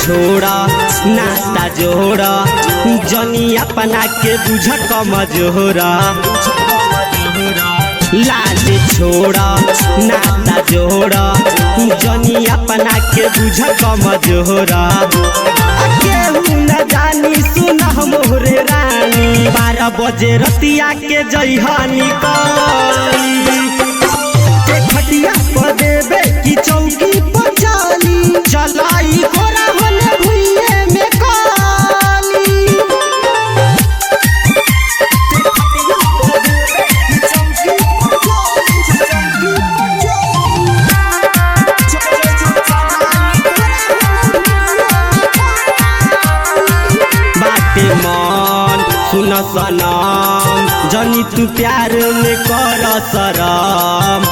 छोड़ा नाता जोड़ा जनी अपना के बुझ कमजोरा। लाज छोड़ा नाता जोड़ा जनी अपना के बुझ कमजोरा। केहू न जानी सुन मोरे रानी 12 बजे रतिया के जइहानी खटिया पर देबे की चौकी पर चाली चलाई गोरा होने भुइये में काली। बाटे मन सुन सनम जनी तू प्यार में कर शरम।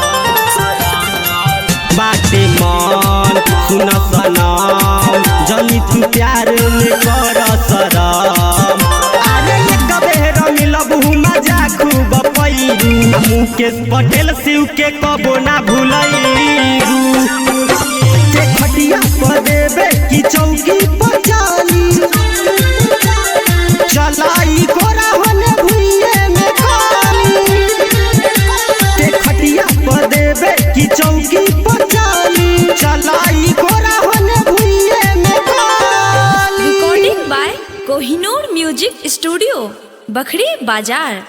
बाटे मन सुन सनम जनी तू प्यार में कर शरम। अरे एक बेर मिलबू मजा खूब पैरू मुकेश पटेल शिव के कबो ना भूलैरू। खटिया पर देबे की चौकी पर चाली चलाई गोरा होने भुइये में काली। खटिया पर देबे की चौकी पर चाली चलाई गोरा होने भुइये में काली। Recording by Kohinoor music studio Bakhri बाजार।